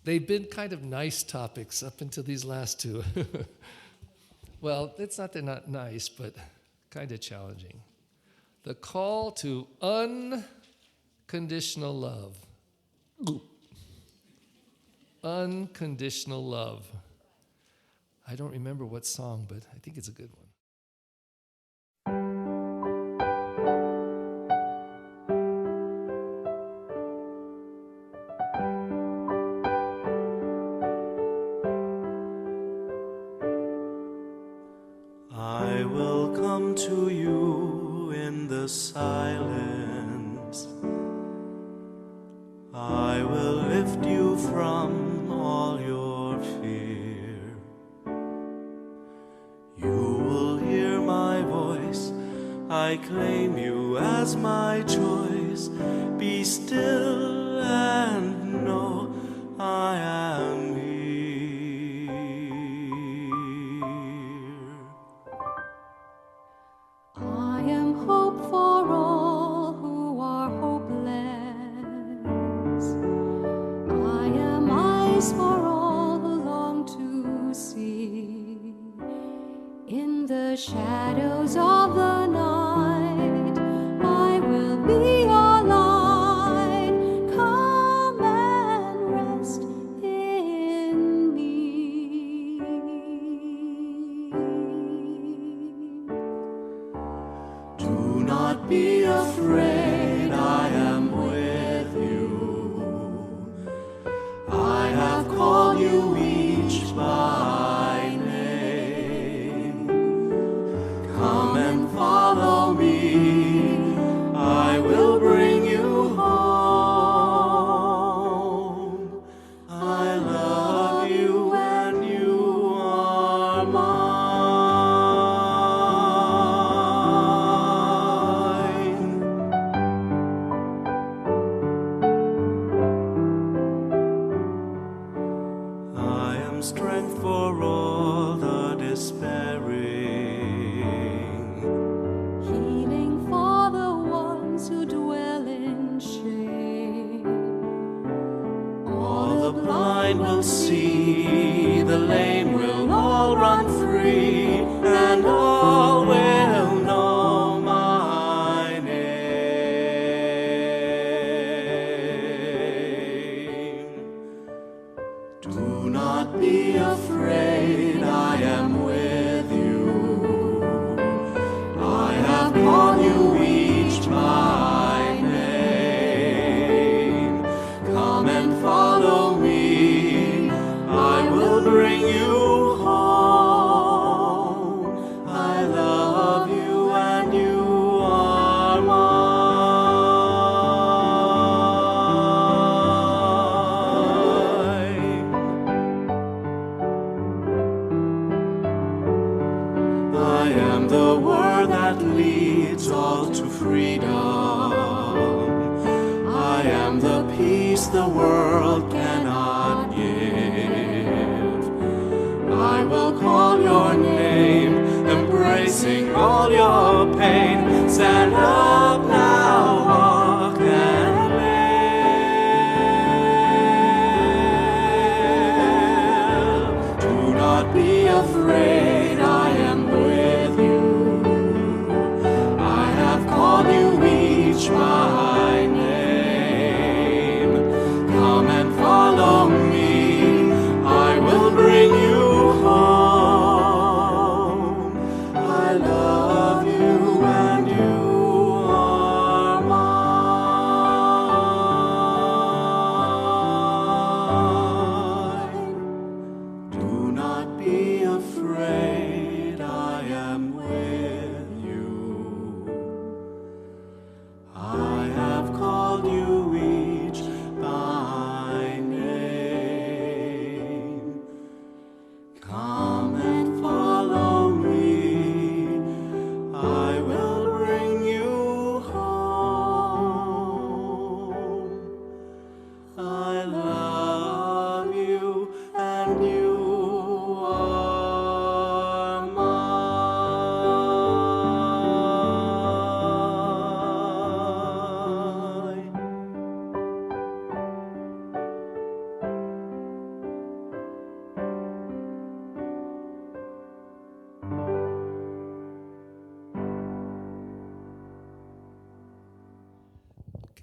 They've been kind of nice topics up until these last two. Well, it's not they're not nice, but kind of challenging. The call to unconditional love. Unconditional love. I don't remember what song, but I think it's a good one. I will come to you in the silence. I will lift you from all your fear. You will hear my voice. I claim you as my choice. Be still and know I am here. I am hope for all who are hopeless. I am eyes for all who long to see. In the shadows of the night, I will be your light. Come and rest in me. Do not be afraid, I am with you. I have called you each by name. Come and follow me, I will bring you home. I love you and you are mine. I am strength for all the despairing, healing for the ones who dwell in shame. All the blind will see, the lame will all run free, and all will know my name. Do not be afraid, I am with you. I have called you each by name. Come and follow me, I will bring you home. I love you and you are mine. I am the word that leads all to freedom. I am the peace the world cannot give. I will call your name, embracing all your pain. Stand up now, walk and live. Do not be afraid, I am with you. I have called you each by name. Come and follow me, I will bring you home. I love you and you are mine. Do not be afraid, I am with you. I have called you each by name. Come and follow me,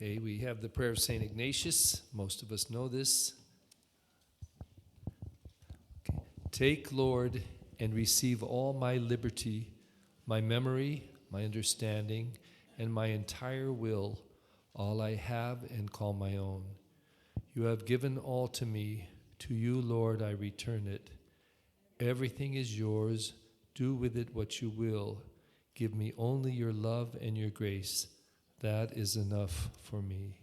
Okay, we have the prayer of St. Ignatius. Most of us know this. Okay. Take, Lord, and receive all my liberty, my memory, my understanding, and my entire will, all I have and call my own. You have given all to me. To you, Lord, I return it. Everything is yours. Do with it what you will. Give me only your love and your grace. That is enough for me.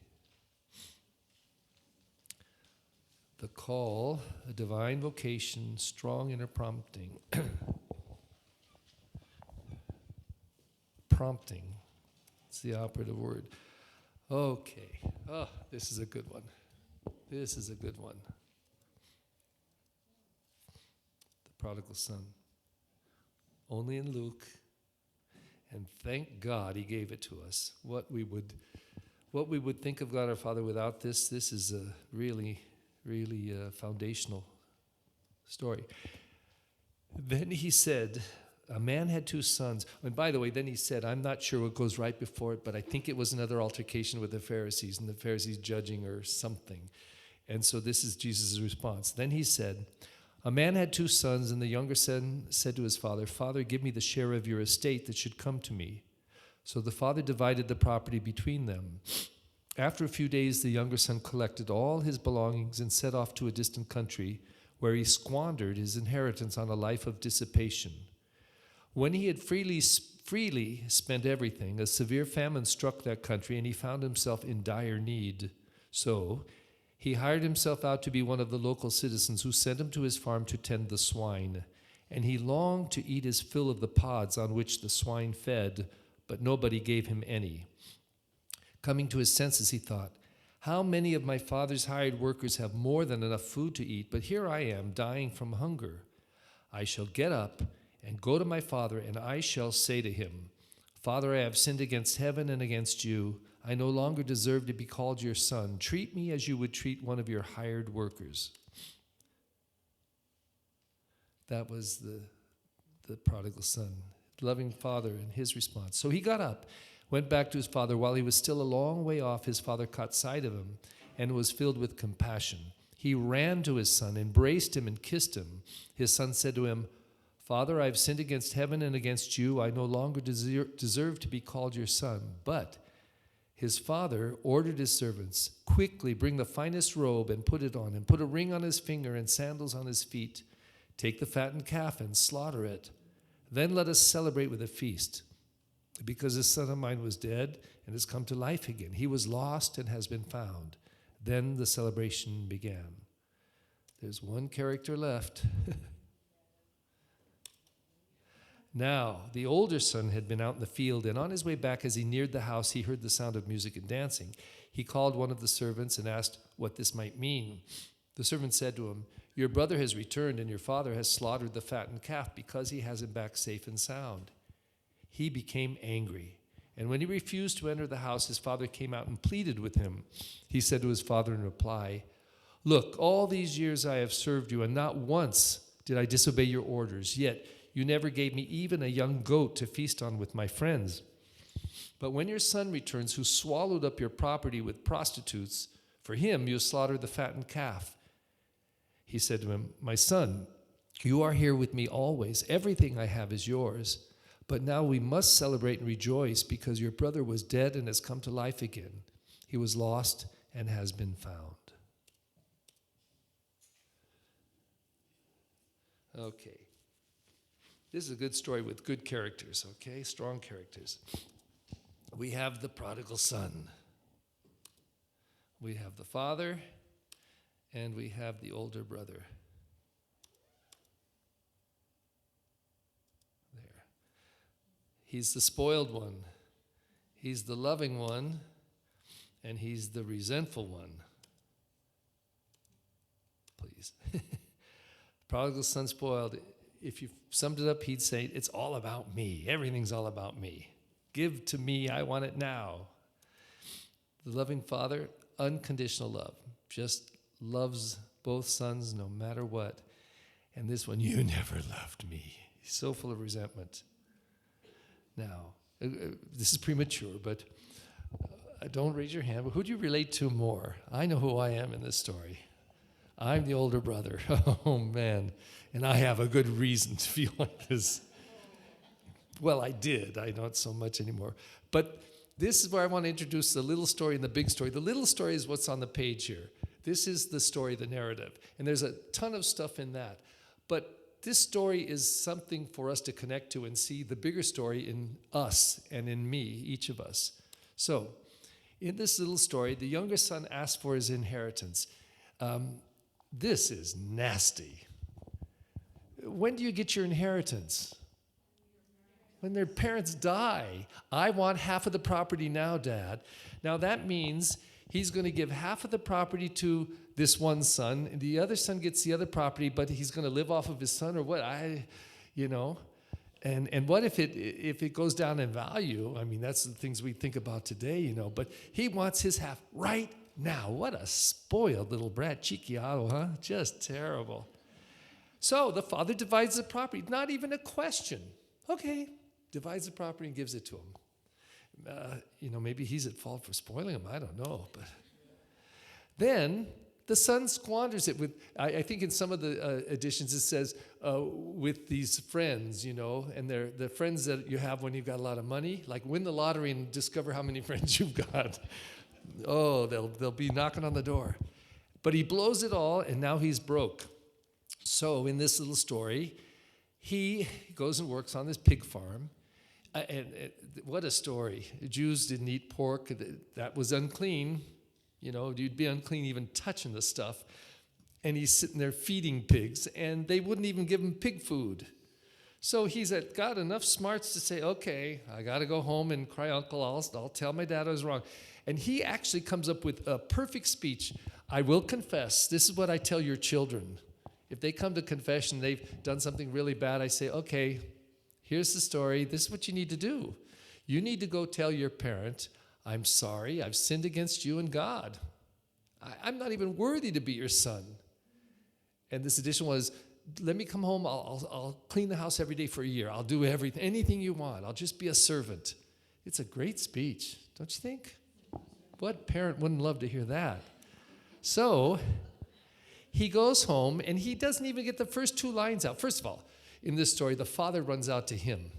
The call, a divine vocation, strong inner prompting. Prompting. It's the operative word. Okay. Oh, this is a good one. This is a good one. The prodigal son. Only in Luke. And thank God he gave it to us. What we would think of God our Father without this is a really foundational story. Then he said, a man had 2 sons. And by the way, then he said, I'm not sure what goes right before it, but I think it was another altercation with the Pharisees, and the Pharisees judging or something. And so this is Jesus' response. Then he said, a man had 2 sons, and the younger son said to his father, Father, give me the share of your estate that should come to me. So the father divided the property between them. After a few days, the younger son collected all his belongings and set off to a distant country, where he squandered his inheritance on a life of dissipation. When he had freely spent everything, a severe famine struck that country, and he found himself in dire need. So he hired himself out to be one of the local citizens, who sent him to his farm to tend the swine. And he longed to eat his fill of the pods on which the swine fed, but nobody gave him any. Coming to his senses, he thought, how many of my father's hired workers have more than enough food to eat, but here I am, dying from hunger. I shall get up and go to my father, and I shall say to him, Father, I have sinned against heaven and against you. I no longer deserve to be called your son. Treat me as you would treat one of your hired workers. That was the prodigal son, loving father, and his response. So he got up, went back to his father. While he was still a long way off, his father caught sight of him and was filled with compassion. He ran to his son, embraced him, and kissed him. His son said to him, Father, I have sinned against heaven and against you. I no longer deserve to be called your son. But his father ordered his servants, quickly bring the finest robe and put it on him. Put a ring on his finger and sandals on his feet. Take the fattened calf and slaughter it. Then let us celebrate with a feast. Because this son of mine was dead and has come to life again. He was lost and has been found. Then the celebration began. There's one character left. Now, the older son had been out in the field, and on his way back, as he neared the house, he heard the sound of music and dancing. He called one of the servants and asked what this might mean. The servant said to him, Your brother has returned, and your father has slaughtered the fattened calf because he has him back safe and sound. He became angry, and when he refused to enter the house, his father came out and pleaded with him. He said to his father in reply, Look, all these years I have served you, and not once did I disobey your orders, yet you never gave me even a young goat to feast on with my friends. But when your son returns, who swallowed up your property with prostitutes, for him you slaughtered the fattened calf. He said to him, My son, you are here with me always. Everything I have is yours. But now we must celebrate and rejoice, because your brother was dead and has come to life again. He was lost and has been found. Okay. This is a good story with good characters, okay? Strong characters. We have the prodigal son. We have the father, and we have the older brother. There. He's the spoiled one. He's the loving one, and he's the resentful one. Please. Prodigal son spoiled. If you summed it up, he'd say, it's all about me. Everything's all about me. Give to me, I want it now. The loving father, unconditional love. Just loves both sons no matter what. And this one, you never loved me. He's so full of resentment. Now, this is premature, but don't raise your hand, but who do you relate to more? I know who I am in this story. I'm the older brother. Oh, man. And I have a good reason to feel like this. Well, I did. I don't so much anymore. But this is where I want to introduce the little story and the big story. The little story is what's on the page here. This is the story, the narrative. And there's a ton of stuff in that. But this story is something for us to connect to and see the bigger story in us and in me, each of us. So, in this little story, the younger son asked for his inheritance. This is nasty. When do you get your inheritance? When their parents die. I want half of the property now, Dad. Now that means he's going to give half of the property to this one son, and the other son gets the other property, but he's going to live off of his son or what? And what if it goes down in value? I mean, that's the things we think about today, but he wants his half right now. What a spoiled little brat, chiquiado, huh? Just terrible. So the father divides the property, not even a question. Okay, divides the property and gives it to him. Maybe he's at fault for spoiling him. I don't know. But then the son squanders it with, I think in some of the editions it says, with these friends, and they're the friends that you have when you've got a lot of money. Like win the lottery and discover how many friends you've got. Oh, they'll be knocking on the door. But he blows it all, and now he's broke. So in this little story, he goes and works on this pig farm. What a story. The Jews didn't eat pork. That was unclean. You'd be unclean even touching the stuff. And he's sitting there feeding pigs, and they wouldn't even give him pig food. So he's got enough smarts to say, okay, I got to go home and cry uncle. I'll tell my dad I was wrong. And he actually comes up with a perfect speech. I will confess. This is what I tell your children. If they come to confession, they've done something really bad, I say, okay, here's the story. This is what you need to do. You need to go tell your parent, I'm sorry, I've sinned against you and God. I'm not even worthy to be your son. And this edition was, let me come home, I'll clean the house every day for a year. I'll do everything, anything you want. I'll just be a servant. It's a great speech, don't you think? What parent wouldn't love to hear that? So he goes home, and he doesn't even get the first two lines out. First of all, in this story, the father runs out to him.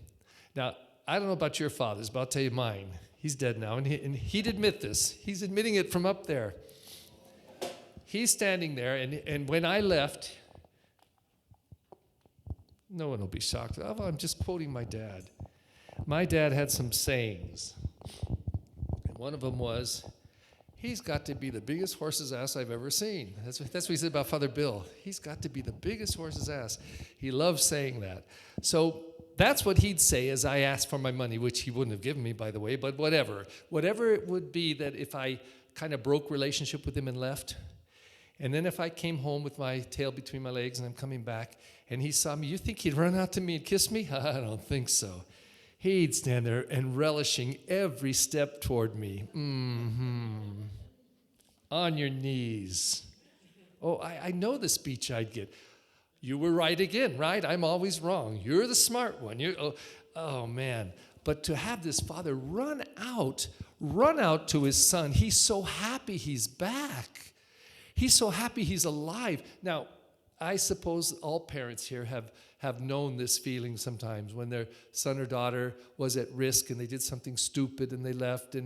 Now, I don't know about your fathers, but I'll tell you mine. He's dead now, and he'd admit this. He's admitting it from up there. He's standing there, and when I left, no one will be shocked. Oh, I'm just quoting my dad. My dad had some sayings. And one of them was, he's got to be the biggest horse's ass I've ever seen. That's what he said about Father Bill. He's got to be the biggest horse's ass. He loves saying that. So that's what he'd say as I asked for my money, which he wouldn't have given me, by the way, but whatever. Whatever it would be that if I kind of broke relationship with him and left, and then if I came home with my tail between my legs and I'm coming back, and he saw me, you think he'd run out to me and kiss me? I don't think so. He'd stand there and relishing every step toward me. On your knees. Oh, I know the speech I'd get. You were right again, right? I'm always wrong. You're the smart one. Oh, man. But to have this father run out to his son, he's so happy he's back. He's so happy he's alive. Now, I suppose all parents here have known this feeling sometimes when their son or daughter was at risk and they did something stupid and they left,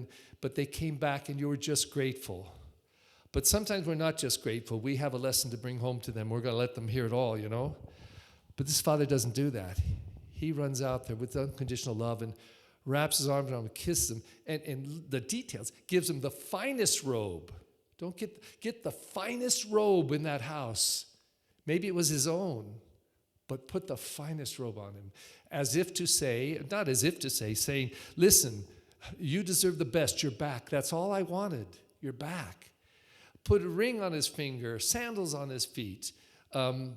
but they came back and you were just grateful. But sometimes we're not just grateful. We have a lesson to bring home to them. We're going to let them hear it all, But this father doesn't do that. He runs out there with unconditional love and wraps his arms around him, kisses him, and the details, gives him the finest robe. Don't get the finest robe in that house. Maybe it was his own, but put the finest robe on him. Saying, listen, you deserve the best. You're back. That's all I wanted. You're back. Put a ring on his finger, sandals on his feet. And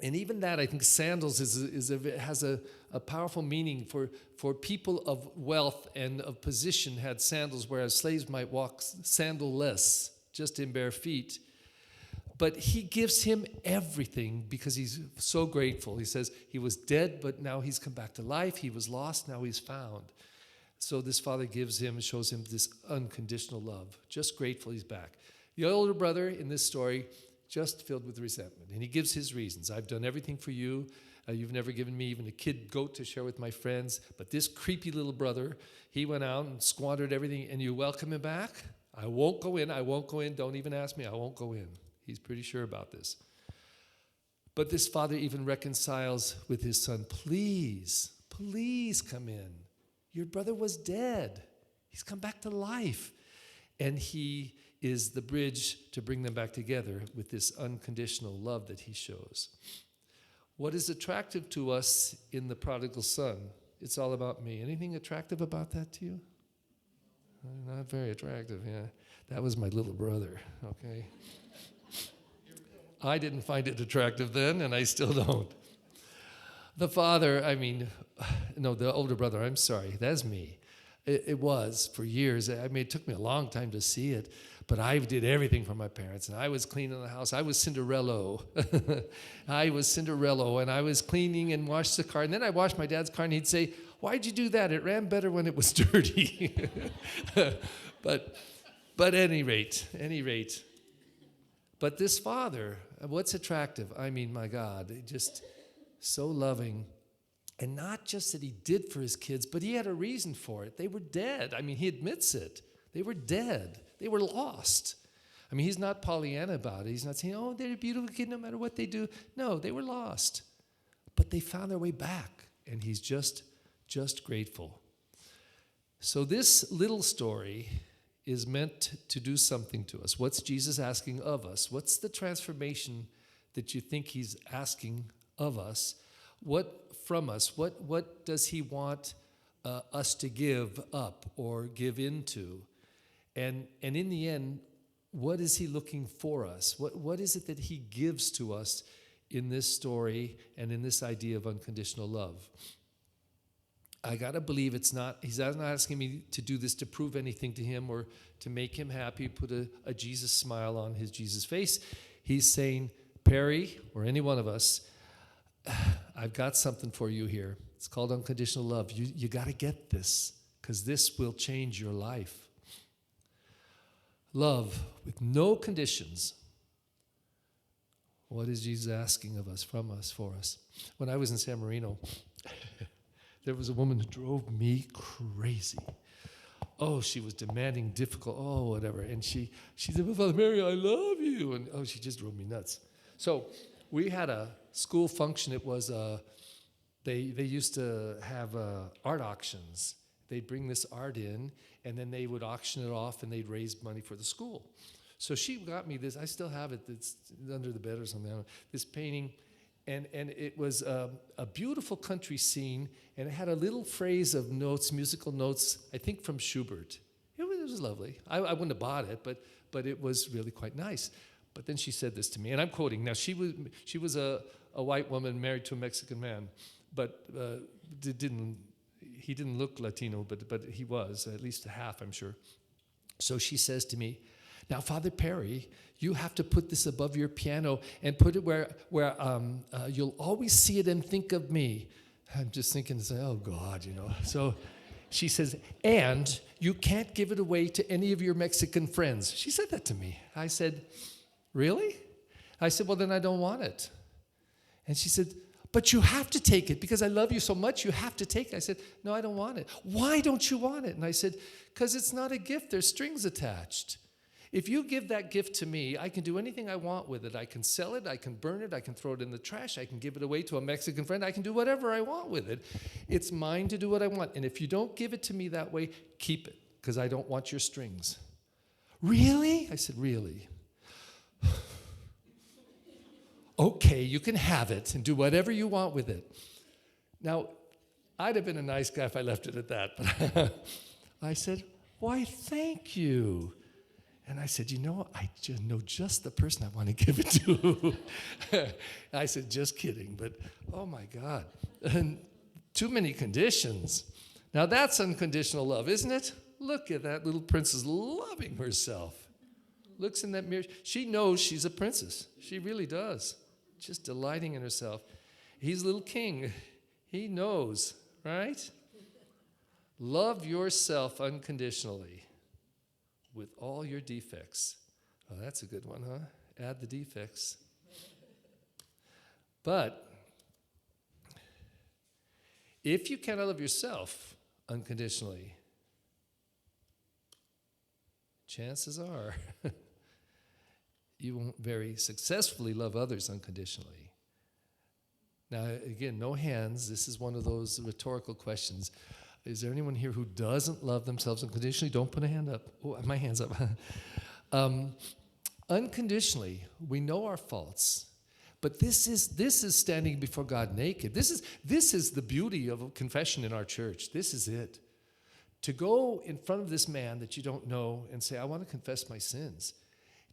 even that, I think sandals has a powerful meaning for people of wealth and of position had sandals, whereas slaves might walk sandal-less, just in bare feet. But he gives him everything because he's so grateful. He says he was dead, but now he's come back to life. He was lost, now he's found. So this father shows him this unconditional love. Just grateful he's back. The older brother in this story, just filled with resentment. And he gives his reasons. I've done everything for you. You've never given me even a kid goat to share with my friends. But this creepy little brother, he went out and squandered everything, and you welcome him back? I won't go in. I won't go in. Don't even ask me. I won't go in. He's pretty sure about this. But this father even reconciles with his son. Please, please come in. Your brother was dead. He's come back to life. And he is the bridge to bring them back together with this unconditional love that he shows. What is attractive to us in the prodigal son? It's all about me. Anything attractive about that to you? Not very attractive, yeah. That was my little brother, okay? I didn't find it attractive then, and I still don't. The father, the older brother, I'm sorry, that's me. It was for years. It took me a long time to see it, but I did everything for my parents, and I was cleaning the house. I was Cinderella. And I was cleaning and washed the car, and then I washed my dad's car, and he'd say, "Why'd you do that? It ran better when it was dirty." But any rate. But this father, what's attractive? My God, just so loving. And not just that he did for his kids, but he had a reason for it. They were dead. He admits it. They were dead. They were lost. He's not Pollyanna about it. He's not saying, oh, they're a beautiful kid no matter what they do. No, they were lost. But they found their way back, and he's just grateful. So this little story is meant to do something to us. What's Jesus asking of us? What's the transformation that you think he's asking of us? What from us? What does he want us to give up or give into? And in the end, what is he looking for us? What is it that he gives to us in this story and in this idea of unconditional love? I got to believe he's not asking me to do this to prove anything to him or to make him happy, put a Jesus smile on his Jesus face. He's saying, Perry, or any one of us, I've got something for you here. It's called unconditional love. You got to get this, because this will change your life. Love with no conditions. What is Jesus asking of us, from us, for us? When I was in San Marino, there was a woman who drove me crazy. Oh, she was demanding, difficult, whatever. And she said, well, Father Mary, I love you. And she just drove me nuts. So we had a school function. It was, they used to have art auctions. They'd bring this art in, and then they would auction it off, and they'd raise money for the school. So she got me this. I still have it. It's under the bed or something. I don't know, this painting. And it was a beautiful country scene, and it had a little phrase of notes, musical notes, I think from Schubert. It was lovely. I wouldn't have bought it, but it was really quite nice. But then she said this to me, and I'm quoting. Now, she was a white woman married to a Mexican man, but he didn't look Latino, but he was, at least a half, I'm sure. So she says to me, now, Father Perry, you have to put this above your piano and put it where you'll always see it and think of me. I'm just thinking, oh, God, So she says, and you can't give it away to any of your Mexican friends. She said that to me. I said, really? I said, well, then I don't want it. And she said, but you have to take it because I love you so much, you have to take it. I said, no, I don't want it. Why don't you want it? And I said, because it's not a gift. There's strings attached. If you give that gift to me, I can do anything I want with it. I can sell it, I can burn it, I can throw it in the trash, I can give it away to a Mexican friend, I can do whatever I want with it. It's mine to do what I want. And if you don't give it to me that way, keep it, because I don't want your strings. Really? I said, really? Okay, you can have it and do whatever you want with it. Now, I'd have been a nice guy if I left it at that, but I said, why, thank you. And I said, I just know just the person I want to give it to. I said, just kidding, but oh my God. And too many conditions. Now that's unconditional love, isn't it? Look at that little princess loving herself. Looks in that mirror. She knows she's a princess. She really does. Just delighting in herself. He's a little king. He knows, right? Love yourself unconditionally with all your defects. Oh, that's a good one, huh? Add the defects. But if you cannot love yourself unconditionally, chances are you won't very successfully love others unconditionally. Now, again, no hands. This is one of those rhetorical questions. Is there anyone here who doesn't love themselves unconditionally? Don't put a hand up. Oh, my hand's up. Unconditionally, we know our faults, but this is standing before God naked. This is the beauty of confession in our church. This is it. To go in front of this man that you don't know and say, I want to confess my sins.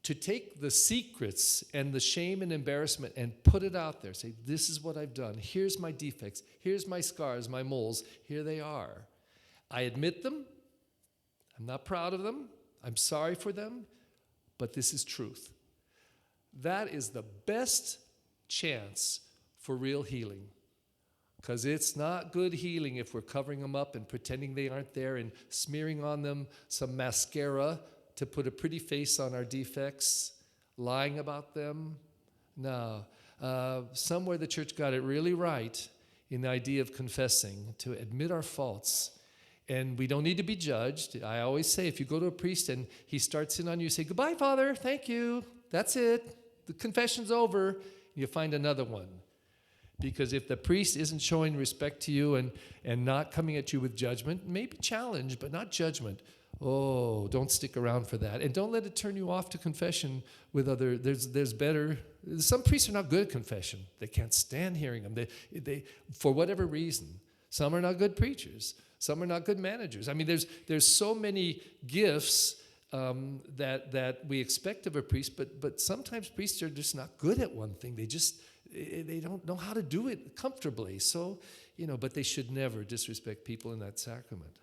To take the secrets and the shame and embarrassment and put it out there. Say, this is what I've done. Here's my defects. Here's my scars, my moles. Here they are. I admit them. I'm not proud of them. I'm sorry for them. But this is truth. That is the best chance for real healing. Because it's not good healing if we're covering them up and pretending they aren't there and smearing on them some mascara to put a pretty face on our defects, lying about them. No. Somewhere the church got it really right in the idea of confessing, to admit our faults. And we don't need to be judged. I always say, if you go to a priest and he starts in on you, say, goodbye, Father, thank you. That's it. The confession's over. You find another one. Because if the priest isn't showing respect to you and not coming at you with judgment, maybe challenge, but not judgment, oh, don't stick around for that. And don't let it turn you off to confession with other, there's better. Some priests are not good at confession. They can't stand hearing them. They for whatever reason. Some are not good preachers. Some are not good managers. I mean, there's so many gifts that we expect of a priest, but sometimes priests are just not good at one thing. They don't know how to do it comfortably. So, but they should never disrespect people in that sacrament.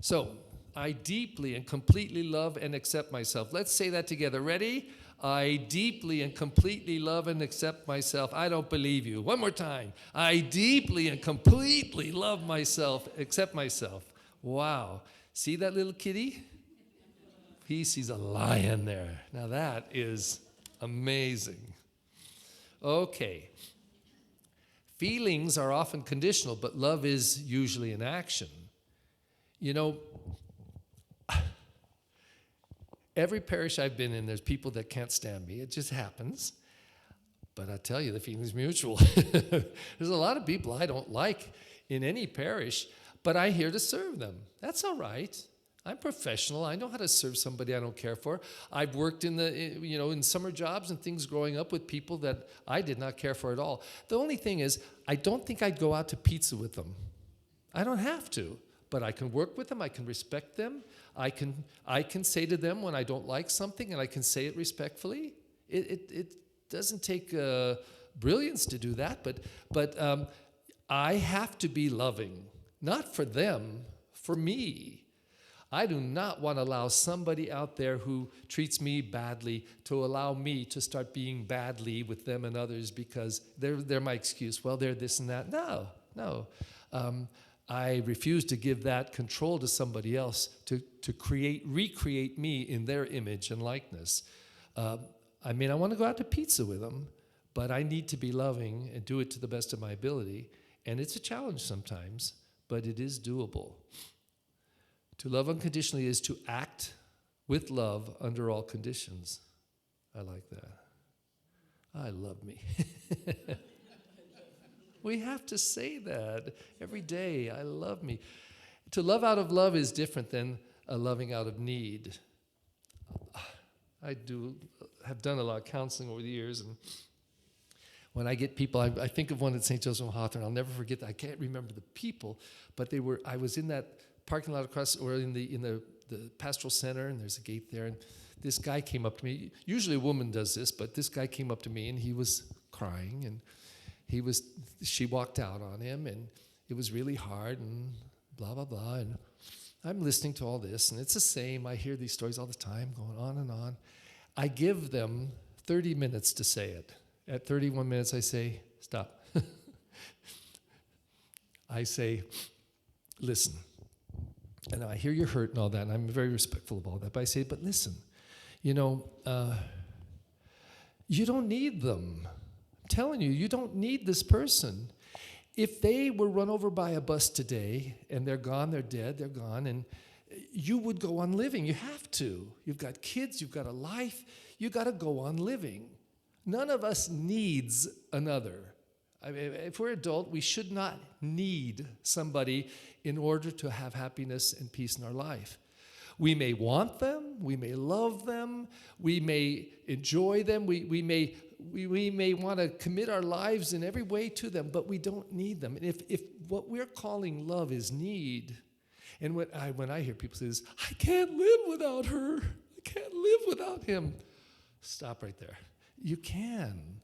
So, I deeply and completely love and accept myself. Let's say that together. Ready? I deeply and completely love and accept myself. I don't believe you. One more time. I deeply and completely love myself, accept myself. Wow. See that little kitty? He sees a lion there. Now that is amazing. Okay. Feelings are often conditional, but love is usually an action. Every parish I've been in, there's people that can't stand me. It just happens. But I tell you, the feeling's mutual. There's a lot of people I don't like in any parish, but I'm here to serve them. That's all right. I'm professional. I know how to serve somebody I don't care for. I've worked in summer jobs and things growing up with people that I did not care for at all. The only thing is, I don't think I'd go out to pizza with them. I don't have to. But I can work with them, I can respect them, I can say to them when I don't like something, and I can say it respectfully. It doesn't take brilliance to do that, but I have to be loving, not for them, for me. I do not want to allow somebody out there who treats me badly to allow me to start being badly with them and others because they're my excuse. Well, they're this and that. No. I refuse to give that control to somebody else to recreate me in their image and likeness. I want to go out to pizza with them, but I need to be loving and do it to the best of my ability. And it's a challenge sometimes, but it is doable. To love unconditionally is to act with love under all conditions. I like that. I love me. We have to say that every day. I love me. To love out of love is different than a loving out of need. I have done a lot of counseling over the years, and when I get people, I think of one at St. Joseph Hawthorne. I'll never forget that. I can't remember the people, but I was in that parking lot across, or in the pastoral center, and there's a gate there, and this guy came up to me. Usually a woman does this, but this guy came up to me, and he was crying, and she walked out on him, and it was really hard, and blah, blah, blah. And I'm listening to all this, and it's the same. I hear these stories all the time, going on and on. I give them 30 minutes to say it. At 31 minutes, I say, stop. I say, listen. And I hear you're hurt and all that, and I'm very respectful of all that, but I say, but listen, you don't need them. I'm telling you, you don't need this person. If they were run over by a bus today, and they're gone, they're dead, they're gone, and you would go on living. You have to. You've got kids, you've got a life, you got to go on living. None of us needs another. I mean, if we're adult, we should not need somebody in order to have happiness and peace in our life. We may want them, we may love them, we may enjoy them, we may want to commit our lives in every way to them, but we don't need them. And if what we're calling love is need, and when I hear people say this, I can't live without her, I can't live without him, stop right there. You can.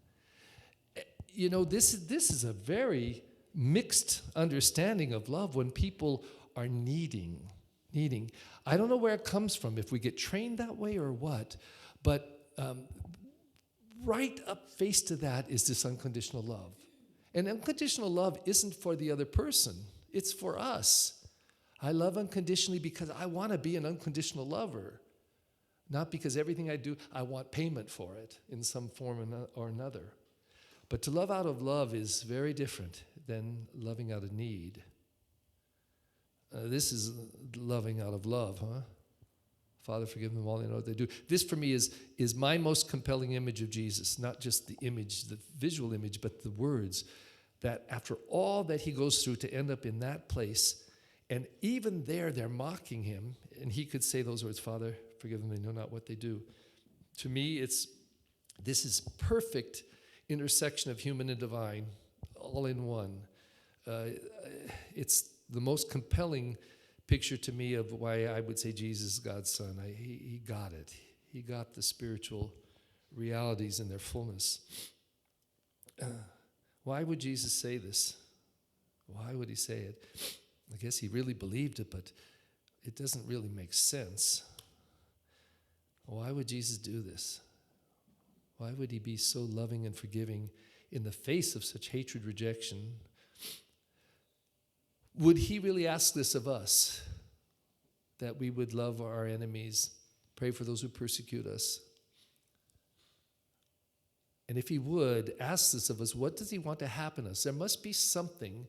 This is a very mixed understanding of love when people are needing. I don't know where it comes from, if we get trained that way or what, but right up face to that is this unconditional love. And unconditional love isn't for the other person, it's for us. I love unconditionally because I want to be an unconditional lover, not because everything I do, I want payment for it in some form or another. But to love out of love is very different than loving out of need. This is loving out of love, huh? Father, forgive them all, they know what they do. This for me is my most compelling image of Jesus, not just the image, the visual image, but the words, that after all that he goes through to end up in that place, and even there they're mocking him, and he could say those words, Father, forgive them, they know not what they do. To me, this is perfect intersection of human and divine, all in one. It's the most compelling picture to me of why I would say Jesus is God's Son. He got it. He got the spiritual realities in their fullness. Why would Jesus say this? Why would he say it? I guess he really believed it, but it doesn't really make sense. Why would Jesus do this? Why would he be so loving and forgiving in the face of such hatred, rejection? Would he really ask this of us, that we would love our enemies, pray for those who persecute us? And if he would ask this of us, what does he want to happen to us? There must be something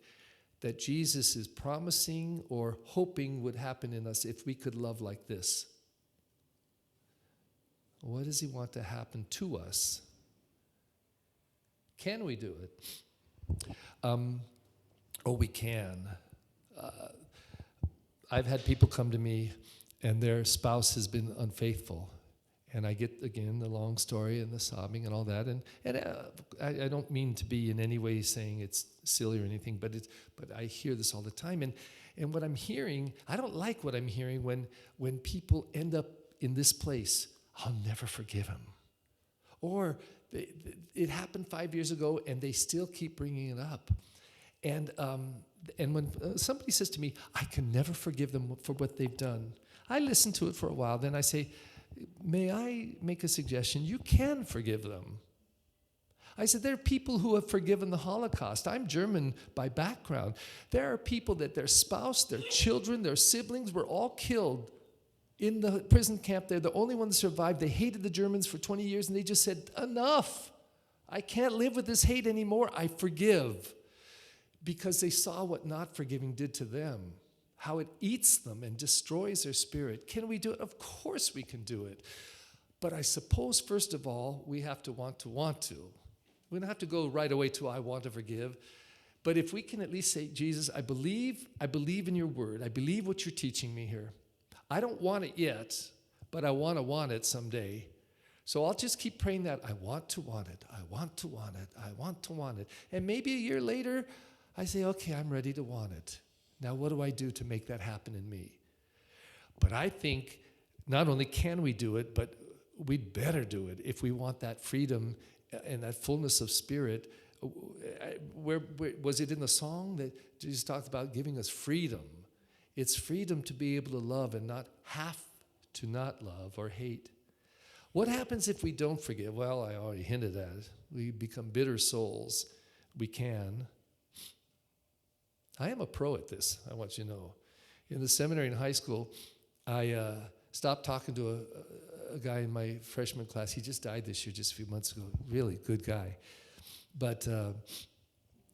that Jesus is promising or hoping would happen in us if we could love like this. What does he want to happen to us? Can we do it? We can. I've had people come to me and their spouse has been unfaithful. And I get, again, the long story and the sobbing and all that. And I don't mean to be in any way saying it's silly or anything, but I hear this all the time. And what I'm hearing, I don't like what I'm hearing when people end up in this place. I'll never forgive him. Or it happened 5 years ago and they still keep bringing it up. And when somebody says to me, I can never forgive them for what they've done, I listen to it for a while. Then I say, may I make a suggestion? You can forgive them. I said, there are people who have forgiven the Holocaust. I'm German by background. There are people that their spouse, their children, their siblings were all killed in the prison camp. They're the only ones that survived. They hated the Germans for 20 years, and they just said, enough. I can't live with this hate anymore. I forgive. Because they saw what not forgiving did to them, how it eats them and destroys their spirit. Can we do it? Of course we can do it. But I suppose, first of all, we have to want to want to. We don't have to go right away to I want to forgive. But if we can at least say, Jesus, I believe in your word. I believe what you're teaching me here. I don't want it yet, but I want it someday. So I'll just keep praying that I want to want it. I want to want it. I want to want it. And maybe a year later, I say, okay, I'm ready to want it. Now what do I do to make that happen in me? But I think not only can we do it, but we'd better do it if we want that freedom and that fullness of spirit. Where was it in the song that Jesus talked about giving us freedom? It's freedom to be able to love and not have to not love or hate. What happens if we don't forgive? Well, I already hinted at it. We become bitter souls. We can. I am a pro at this, I want you to know. In the seminary in high school, I stopped talking to a guy in my freshman class. He just died this year, just a few months ago. Really good guy. But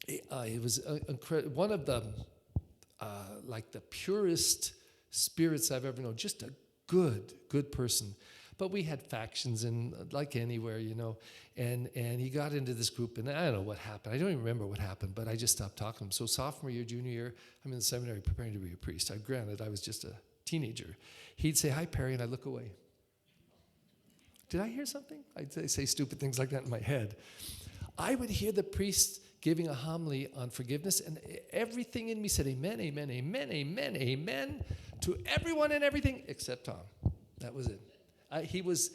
he was one of the, like the purest spirits I've ever known. Just a good person. But we had factions, and like anywhere, you know. And he got into this group, and I don't know what happened. I don't even remember what happened, but I just stopped talking to him. So sophomore year, junior year, I'm in the seminary preparing to be a priest. Granted, I was just a teenager. He'd say, "Hi, Perry," and I'd look away. Did I hear something? I'd say stupid things like that in my head. I would hear the priest giving a homily on forgiveness, and everything in me said, "Amen, amen, amen, amen, amen," to everyone and everything except Tom. That was it. He was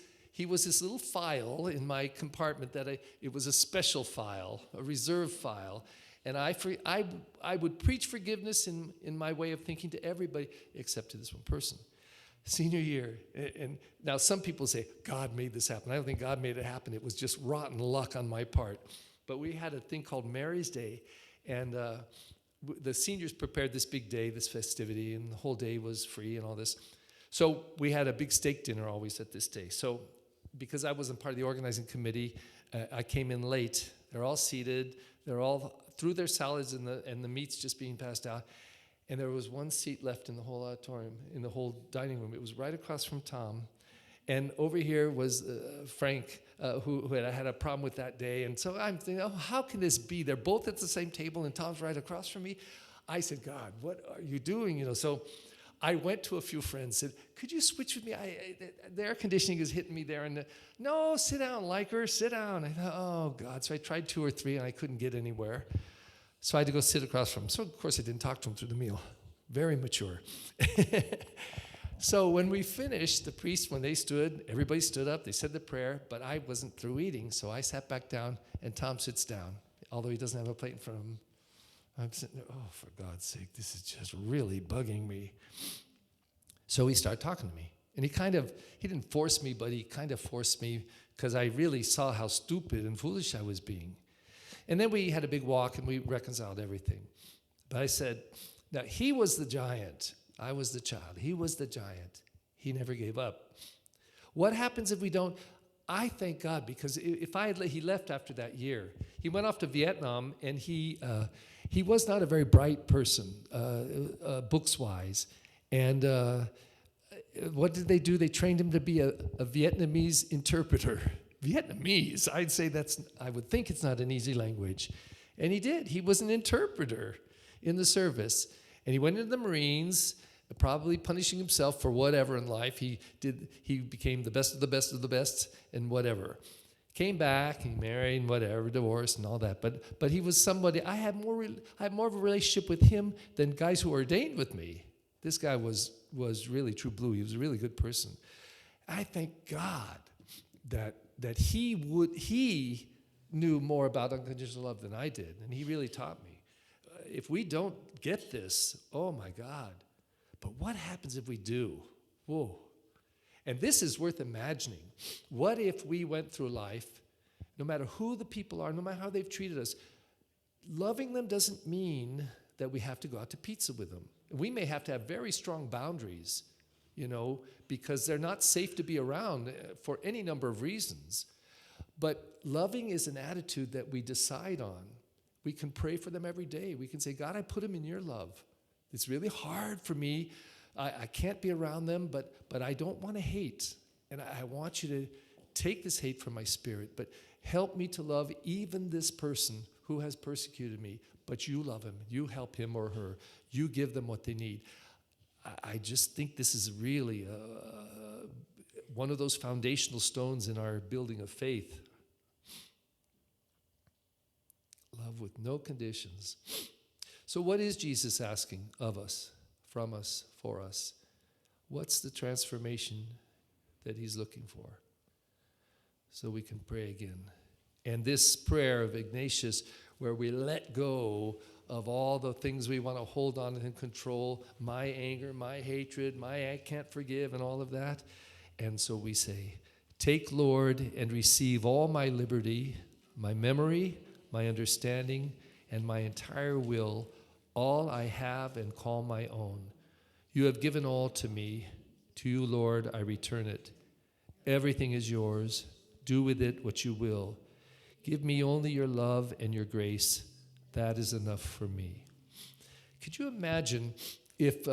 this little file in my compartment it was a special file, a reserve file, and I would preach forgiveness in my way of thinking to everybody except to this one person. Senior year, and now some people say, God made this happen. I don't think God made it happen. It was just rotten luck on my part. But we had a thing called Mary's Day, and the seniors prepared this big day, this festivity, and the whole day was free and all this. So we had a big steak dinner always at this day. So because I wasn't part of the organizing committee, I came in late. They're all seated. They're all through their salads and the meats just being passed out. And there was one seat left in the whole auditorium, in the whole dining room. It was right across from Tom. And over here was Frank, who had a problem with that day. And so I'm thinking, oh, how can this be? They're both at the same table, and Tom's right across from me. I said, God, what are you doing? You know, so I went to a few friends, said, could you switch with me? The air conditioning is hitting me there. And no, sit down, Leiker, sit down. I thought, oh, God. So I tried 2 or 3, and I couldn't get anywhere. So I had to go sit across from him. So, of course, I didn't talk to him through the meal. Very mature. So when we finished, the priest, when they stood, everybody stood up. They said the prayer, but I wasn't through eating. So I sat back down, and Tom sits down, although he doesn't have a plate in front of him. I'm sitting there, oh, for God's sake, this is just really bugging me. So he started talking to me. And he didn't force me, but he kind of forced me because I really saw how stupid and foolish I was being. And then we had a big walk, and we reconciled everything. But I said, now, he was the giant. I was the child. He was the giant. He never gave up. What happens if we don't? I thank God, because he left after that year. He went off to Vietnam, and he was not a very bright person, books-wise. And what did they do? They trained him to be a Vietnamese interpreter. Vietnamese, I would think it's not an easy language. And he did. He was an interpreter in the service. And he went into the Marines, probably punishing himself for whatever in life. He became the best of the best of the best and whatever. Came back, he married and whatever, divorced and all that. But he was somebody, I had more of a relationship with him than guys who ordained with me. This guy was really true blue. He was a really good person. I thank God that he knew more about unconditional love than I did, and he really taught me. If we don't get this, oh my God. But what happens if we do? Whoa. And this is worth imagining. What if we went through life, no matter who the people are, no matter how they've treated us, loving them doesn't mean that we have to go out to pizza with them. We may have to have very strong boundaries, because they're not safe to be around for any number of reasons. But loving is an attitude that we decide on. We can pray for them every day. We can say, God, I put them in your love. It's really hard for me. I can't be around them, but I don't want to hate. And I want you to take this hate from my spirit, but help me to love even this person who has persecuted me. But you love him. You help him or her. You give them what they need. I just think this is really one of those foundational stones in our building of faith. Love with no conditions. So what is Jesus asking of us, from us, for us? What's the transformation that he's looking for? So we can pray again. And this prayer of Ignatius, where we let go of all the things we want to hold on and control, my anger, my hatred, my I can't forgive, and all of that. And so we say, take, Lord, and receive all my liberty, my memory, my understanding, and my entire will, all I have and call my own. You have given all to me. To you, Lord, I return it. Everything is yours. Do with it what you will. Give me only your love and your grace. That is enough for me. Could you imagine if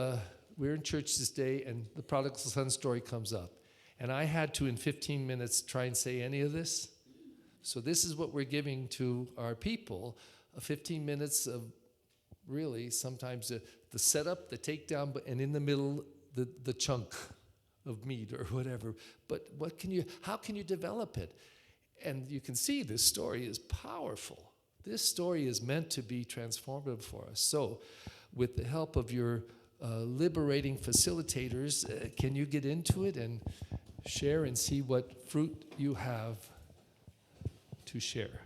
we're in church this day and the prodigal son story comes up, and I had to, in 15 minutes, try and say any of this? So this is what we're giving to our people, 15 minutes of really sometimes the setup, the takedown, and in the middle, the chunk of meat or whatever. But how can you develop it? And you can see this story is powerful. This story is meant to be transformative for us. So with the help of your liberating facilitators, can you get into it and share and see what fruit you have to share?